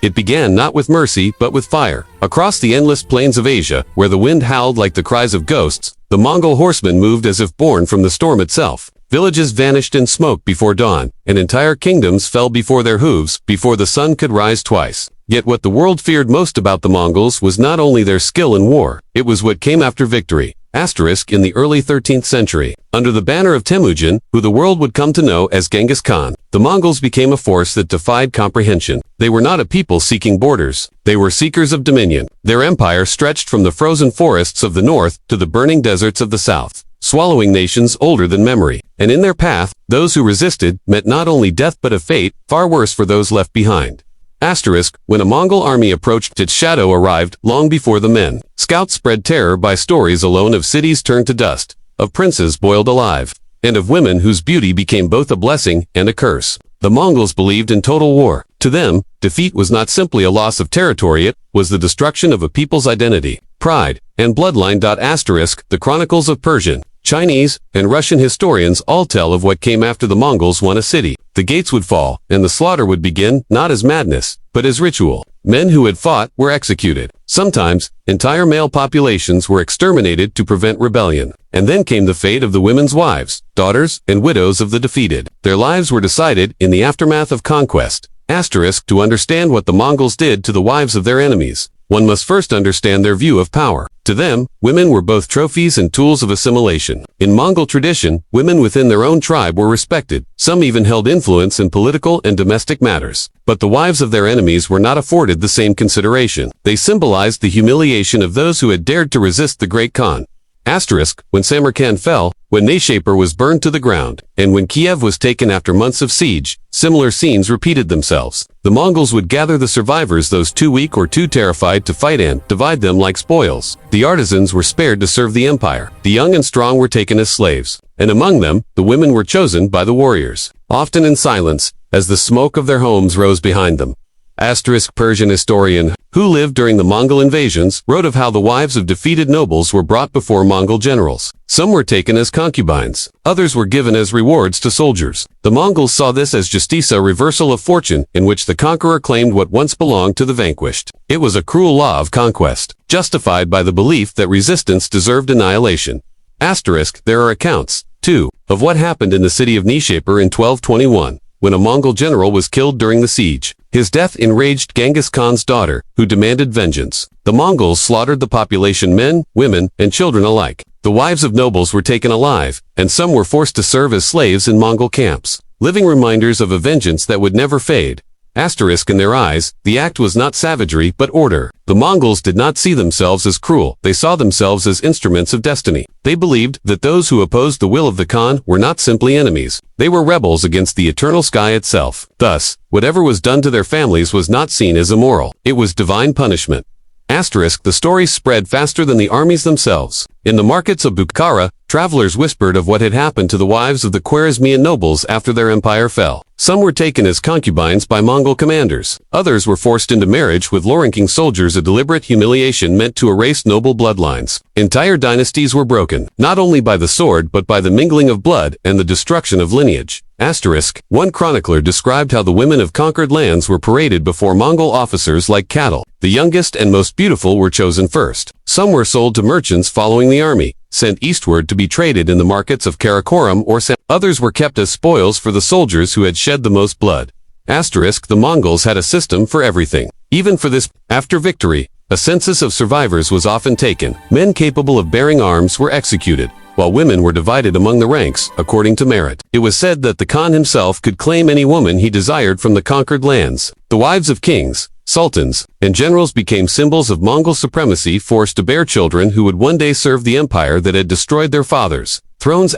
It began not with mercy, but with fire. Across the endless plains of Asia, where the wind howled like the cries of ghosts, the Mongol horsemen moved as if born from the storm itself. Villages vanished in smoke before dawn, and entire kingdoms fell before their hooves, before the sun could rise twice. Yet what the world feared most about the Mongols was not only their skill in war, it was what came after victory. In the early 13th century, under the banner of Temujin, who the world would come to know as Genghis Khan, the Mongols became a force that defied comprehension. They were not a people seeking borders. They were seekers of dominion. Their empire stretched from the frozen forests of the north to the burning deserts of the south, swallowing nations older than memory. And in their path, those who resisted met not only death but a fate far worse for those left behind. When a Mongol army approached, its shadow arrived long before the men. Scouts spread terror by stories alone of cities turned to dust, of princes boiled alive, and of women whose beauty became both a blessing and a curse. The Mongols believed in total war. To them, defeat was not simply a loss of territory, it was the destruction of a people's identity, pride, and bloodline. The chronicles of Persian, Chinese, and Russian historians all tell of what came after the Mongols won a city. The gates would fall, and the slaughter would begin, not as madness, but as ritual. Men who had fought were executed. Sometimes, entire male populations were exterminated to prevent rebellion. And then came the fate of the women's wives, daughters, and widows of the defeated. Their lives were decided in the aftermath of conquest. To understand what the Mongols did to the wives of their enemies, one must first understand their view of power. To them, women were both trophies and tools of assimilation. In Mongol tradition, women within their own tribe were respected. Some even held influence in political and domestic matters. But the wives of their enemies were not afforded the same consideration. They symbolized the humiliation of those who had dared to resist the Great Khan. When Samarkand fell, when Nishapur was burned to the ground, and when Kiev was taken after months of siege, similar scenes repeated themselves. The Mongols would gather the survivors, those too weak or too terrified to fight, and divide them like spoils. The artisans were spared to serve the empire. The young and strong were taken as slaves. And among them, the women were chosen by the warriors, often in silence, as the smoke of their homes rose behind them. Persian historian, who lived during the Mongol invasions, wrote of how the wives of defeated nobles were brought before Mongol generals. Some were taken as concubines. Others were given as rewards to soldiers. The Mongols saw this as justice, a reversal of fortune, in which the conqueror claimed what once belonged to the vanquished. It was a cruel law of conquest, justified by the belief that resistance deserved annihilation. There are accounts, too, of what happened in the city of Nishapur in 1221, when a Mongol general was killed during the siege. His death enraged Genghis Khan's daughter, who demanded vengeance. The Mongols slaughtered the population, men, women, and children alike. The wives of nobles were taken alive, and some were forced to serve as slaves in Mongol camps, living reminders of a vengeance that would never fade. In their eyes, the act was not savagery but order. The Mongols did not see themselves as cruel, they saw themselves as instruments of destiny. They believed that those who opposed the will of the Khan were not simply enemies. They were rebels against the eternal sky itself. Thus, whatever was done to their families was not seen as immoral. It was divine punishment. The stories spread faster than the armies themselves. In the markets of Bukhara, travelers whispered of what had happened to the wives of the Khwarezmian nobles after their empire fell. Some were taken as concubines by Mongol commanders. Others were forced into marriage with low-ranking soldiers, a deliberate humiliation meant to erase noble bloodlines. Entire dynasties were broken, not only by the sword but by the mingling of blood and the destruction of lineage. One chronicler described how the women of conquered lands were paraded before Mongol officers like cattle. The youngest and most beautiful were chosen first. Some were sold to merchants following the army, sent eastward to be traded in the markets of Karakoram or Sam. Others were kept as spoils for the soldiers who had shed the most blood. The Mongols had a system for everything. Even for this, after victory, a census of survivors was often taken. Men capable of bearing arms were executed, while women were divided among the ranks, according to merit. It was said that the Khan himself could claim any woman he desired from the conquered lands. The wives of kings, sultans, and generals became symbols of Mongol supremacy, forced to bear children who would one day serve the empire that had destroyed their fathers. Thrones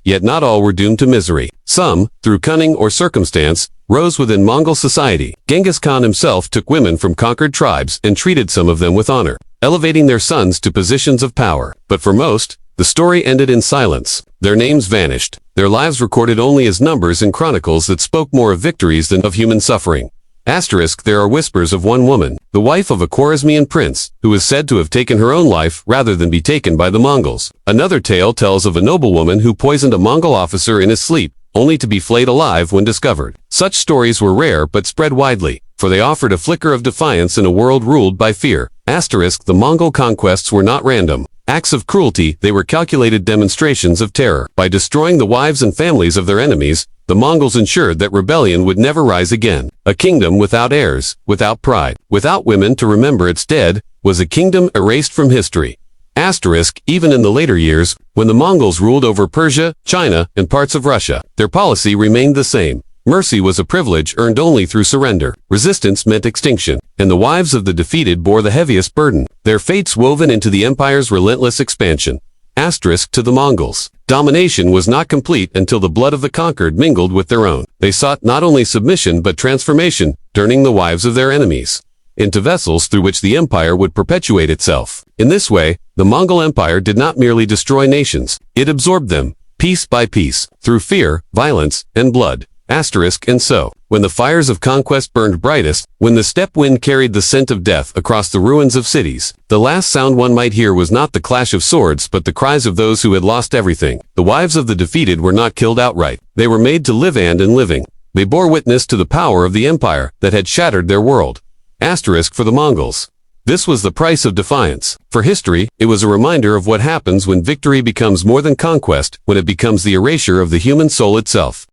yet not all were doomed to misery. Some, through cunning or circumstance, rose within Mongol society. Genghis Khan himself took women from conquered tribes and treated some of them with honor, elevating their sons to positions of power. But for most, the story ended in silence. Their names vanished, their lives recorded only as numbers in chronicles that spoke more of victories than of human suffering. There are whispers of one woman, the wife of a Khwarezmian prince, who is said to have taken her own life rather than be taken by the Mongols. Another tale tells of a noblewoman who poisoned a Mongol officer in his sleep, only to be flayed alive when discovered. Such stories were rare but spread widely. for they offered a flicker of defiance in a world ruled by fear. Asterisk, the Mongol conquests were not random acts of cruelty, they were calculated demonstrations of terror. By destroying the wives and families of their enemies, the Mongols ensured that rebellion would never rise again. A kingdom without heirs, without pride, without women to remember its dead, was a kingdom erased from history. Asterisk, even in the later years, when the Mongols ruled over Persia, China, and parts of Russia, their policy remained the same. Mercy was a privilege earned only through surrender. Resistance meant extinction, and the wives of the defeated bore the heaviest burden, their fates woven into the empire's relentless expansion. Asterisk, to the Mongols, domination was not complete until the blood of the conquered mingled with their own. They sought not only submission but transformation, turning the wives of their enemies into vessels through which the empire would perpetuate itself. In this way, the Mongol Empire did not merely destroy nations, it absorbed them, piece by piece, through fear, violence, and blood. Asterisk, and so, when the fires of conquest burned brightest, when the steppe wind carried the scent of death across the ruins of cities, the last sound one might hear was not the clash of swords but the cries of those who had lost everything. The wives of the defeated were not killed outright. They were made to live, and in living, they bore witness to the power of the empire that had shattered their world. Asterisk, for the Mongols, this was the price of defiance. For history, it was a reminder of what happens when victory becomes more than conquest, when it becomes the erasure of the human soul itself.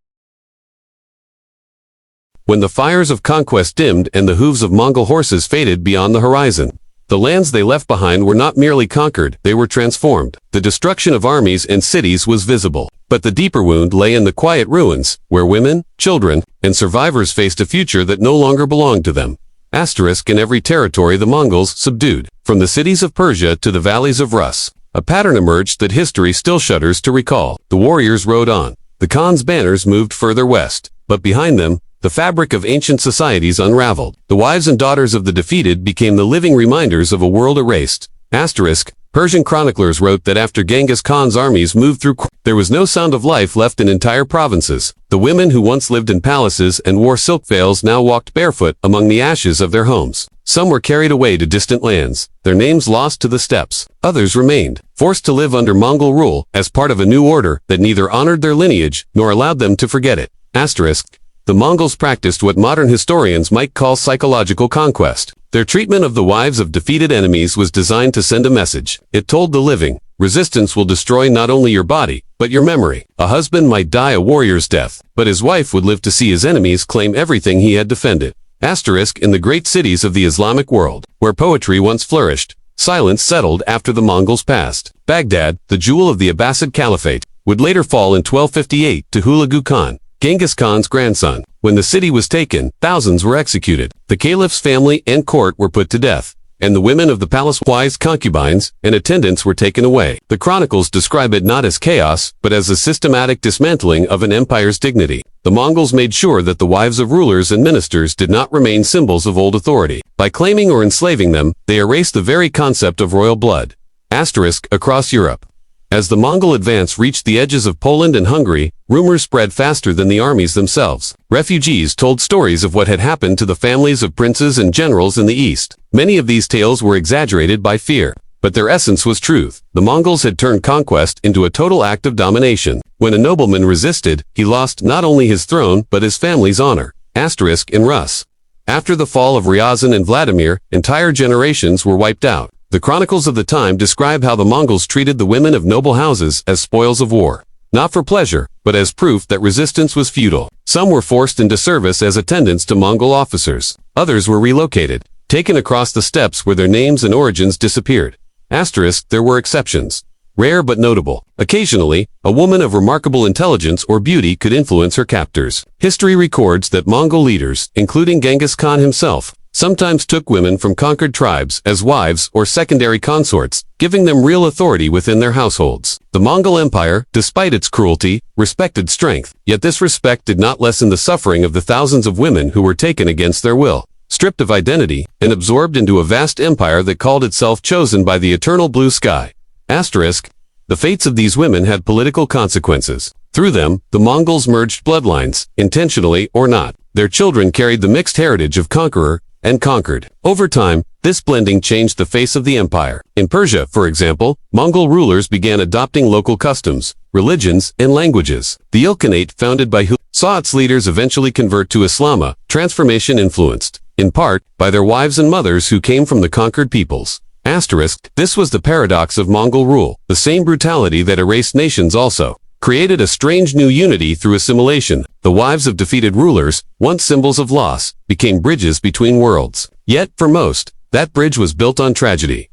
When the fires of conquest dimmed and the hooves of Mongol horses faded beyond the horizon, the lands they left behind were not merely conquered, they were transformed. The destruction of armies and cities was visible, but the deeper wound lay in the quiet ruins, where women, children, and survivors faced a future that no longer belonged to them. Asterisk, in every territory the Mongols subdued, from the cities of Persia to the valleys of Rus, a pattern emerged that history still shudders to recall. The warriors rode on. The Khan's banners moved further west, but behind them, the fabric of ancient societies unraveled. The wives and daughters of the defeated became the living reminders of a world erased. Asterisk, Persian chroniclers wrote that after Genghis Khan's armies moved through, there was no sound of life left in entire provinces. The women who once lived in palaces and wore silk veils now walked barefoot among the ashes of their homes. Some were carried away to distant lands, their names lost to the steppes. Others remained, forced to live under Mongol rule, as part of a new order that neither honored their lineage nor allowed them to forget it. Asterisk, the Mongols practiced what modern historians might call psychological conquest. Their treatment of the wives of defeated enemies was designed to send a message. It told the living, resistance will destroy not only your body, but your memory. A husband might die a warrior's death, but his wife would live to see his enemies claim everything he had defended. Asterisk, in the great cities of the Islamic world, where poetry once flourished, silence settled after the Mongols passed. Baghdad, the jewel of the Abbasid Caliphate, would later fall in 1258 to Hulagu Khan, Genghis Khan's grandson. When the city was taken, thousands were executed. The caliph's family and court were put to death, and the women of the palace, wives, concubines, and attendants were taken away. The chronicles describe it not as chaos, but as a systematic dismantling of an empire's dignity. The Mongols made sure that the wives of rulers and ministers did not remain symbols of old authority. By claiming or enslaving them, they erased the very concept of royal blood. Asterisk, across Europe. As the Mongol advance reached the edges of Poland and Hungary, rumors spread faster than the armies themselves. Refugees told stories of what had happened to the families of princes and generals in the east. Many of these tales were exaggerated by fear, but their essence was truth. The Mongols had turned conquest into a total act of domination. When a nobleman resisted, he lost not only his throne but his family's honor. Asterisk, in Rus. After the fall of Ryazan and Vladimir, entire generations were wiped out. The chronicles of the time describe how the Mongols treated the women of noble houses as spoils of war, not for pleasure, but as proof that resistance was futile. Some were forced into service as attendants to Mongol officers. Others were relocated, taken across the steppes where their names and origins disappeared. Asterisk, there were exceptions, rare but notable. Occasionally, a woman of remarkable intelligence or beauty could influence her captors. History records that Mongol leaders, including Genghis Khan himself, sometimes took women from conquered tribes as wives or secondary consorts, giving them real authority within their households. The Mongol Empire, despite its cruelty, respected strength, yet this respect did not lessen the suffering of the thousands of women who were taken against their will, stripped of identity, and absorbed into a vast empire that called itself chosen by the eternal blue sky. Asterisk, the fates of these women had political consequences. Through them, the Mongols merged bloodlines, intentionally or not. Their children carried the mixed heritage of conqueror and conquered. Over time, this blending changed the face of the empire. In Persia, for example, Mongol rulers began adopting local customs, religions, and languages. The Ilkhanate, founded by saw its leaders eventually convert to Islam, transformation influenced in part, by their wives and mothers who came from the conquered peoples. This was the paradox of Mongol rule. The same brutality that erased nations also created a strange new unity through assimilation. The wives of defeated rulers, once symbols of loss, became bridges between worlds. Yet, for most, that bridge was built on tragedy.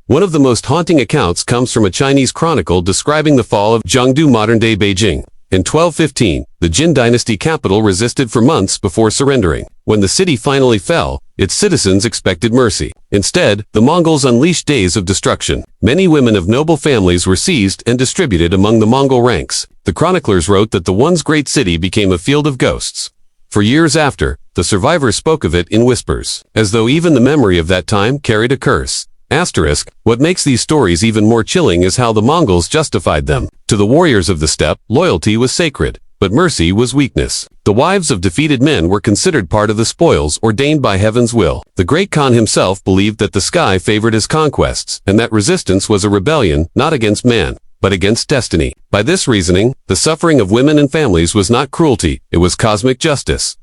One of the most haunting accounts comes from a Chinese chronicle describing the fall of Jiangdu, modern-day Beijing. In 1215, the Jin dynasty capital resisted for months before surrendering. When the city finally fell, its citizens expected mercy. Instead, the Mongols unleashed days of destruction. Many women of noble families were seized and distributed among the Mongol ranks. The chroniclers wrote that the once great city became a field of ghosts. For years after, the survivors spoke of it in whispers, as though even the memory of that time carried a curse. What makes these stories even more chilling is how the Mongols justified them. To the warriors of the steppe, loyalty was sacred, but mercy was weakness. The wives of defeated men were considered part of the spoils ordained by heaven's will. The great Khan himself believed that the sky favored his conquests, and that resistance was a rebellion not against man, but against destiny. By this reasoning, the suffering of women and families was not cruelty, it was cosmic justice.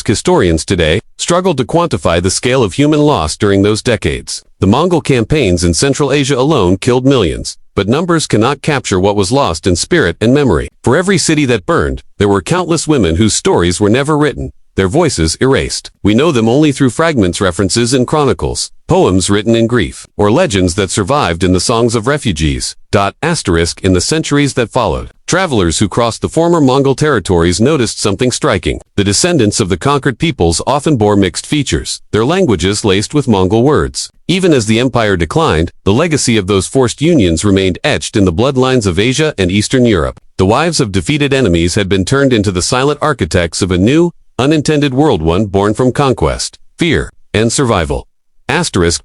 Historians today struggle to quantify the scale of human loss during those decades. The Mongol campaigns in Central Asia alone killed millions, but numbers cannot capture what was lost in spirit and memory. For every city that burned, there were countless women whose stories were never written, their voices erased. We know them only through fragments, references in chronicles, poems written in grief, or legends that survived in the songs of refugees. In the centuries that followed, travelers who crossed the former Mongol territories noticed something striking. The descendants of the conquered peoples often bore mixed features, their languages laced with Mongol words. Even as the empire declined, the legacy of those forced unions remained etched in the bloodlines of Asia and Eastern Europe. The wives of defeated enemies had been turned into the silent architects of a new, unintended world, one born from conquest, fear, and survival.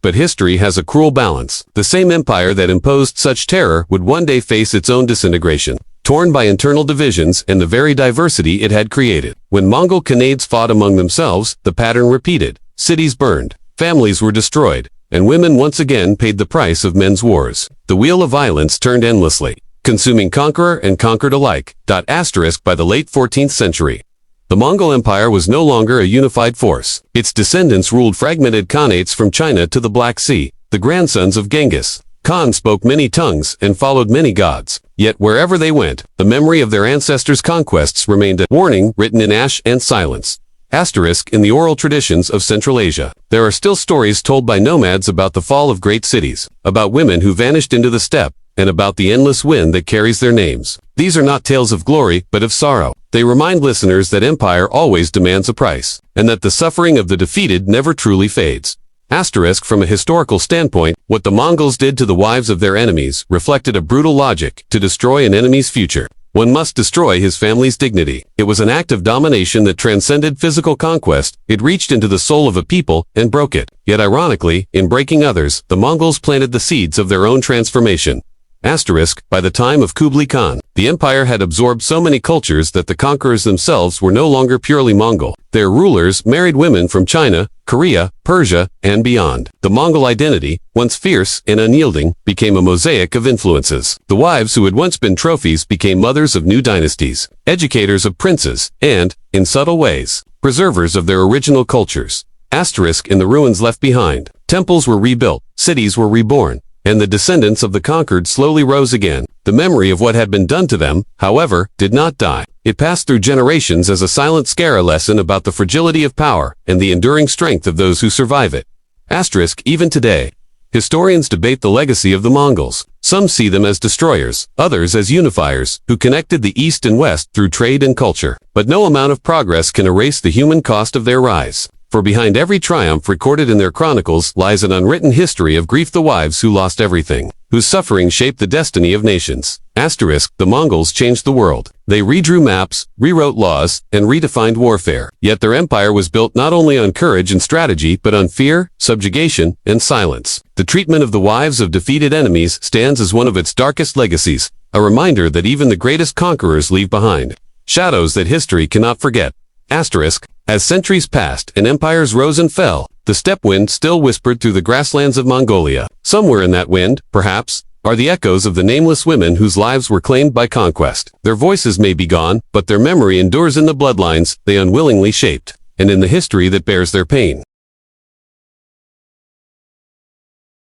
But history has a cruel balance. The same empire that imposed such terror would one day face its own disintegration, torn by internal divisions and the very diversity it had created. When Mongol Khanades fought among themselves, the pattern repeated. Cities burned, families were destroyed, and women once again paid the price of men's wars. The wheel of violence turned endlessly, consuming conqueror and conquered alike. By the late 14th century, the Mongol Empire was no longer a unified force. Its descendants ruled fragmented khanates from China to the Black Sea. The grandsons of Genghis Khan spoke many tongues and followed many gods. Yet wherever they went, the memory of their ancestors' conquests remained a warning written in ash and silence. In the oral traditions of Central Asia, there are still stories told by nomads about the fall of great cities, about women who vanished into the steppe, and about the endless wind that carries their names. These are not tales of glory, but of sorrow. They remind listeners that empire always demands a price, and that the suffering of the defeated never truly fades. From a historical standpoint, what the Mongols did to the wives of their enemies reflected a brutal logic: to destroy an enemy's future, one must destroy his family's dignity. It was an act of domination that transcended physical conquest. It reached into the soul of a people and broke it. Yet ironically, in breaking others, the Mongols planted the seeds of their own transformation. By the time of Kublai Khan, the empire had absorbed so many cultures that the conquerors themselves were no longer purely Mongol. Their rulers married women from China, Korea, Persia, and beyond. The Mongol identity, once fierce and unyielding, became a mosaic of influences. The wives who had once been trophies became mothers of new dynasties, educators of princes, and, in subtle ways, preservers of their original cultures. In the ruins left behind, temples were rebuilt, cities were reborn, and the descendants of the conquered slowly rose again. The memory of what had been done to them, however, did not die. It passed through generations as a silent scare lesson about the fragility of power and the enduring strength of those who survive it. Even today, historians debate the legacy of the Mongols. Some see them as destroyers, others as unifiers, who connected the East and West through trade and culture. But no amount of progress can erase the human cost of their rise. For behind every triumph recorded in their chronicles lies an unwritten history of grief, the wives who lost everything, whose suffering shaped the destiny of nations. The Mongols changed the world. They redrew maps, rewrote laws, and redefined warfare. Yet their empire was built not only on courage and strategy, but on fear, subjugation, and silence. The treatment of the wives of defeated enemies stands as one of its darkest legacies, a reminder that even the greatest conquerors leave behind shadows that history cannot forget. As centuries passed and empires rose and fell, the steppe wind still whispered through the grasslands of Mongolia. Somewhere in that wind, perhaps, are the echoes of the nameless women whose lives were claimed by conquest. Their voices may be gone, but their memory endures in the bloodlines they unwillingly shaped. and in the history that bears their pain.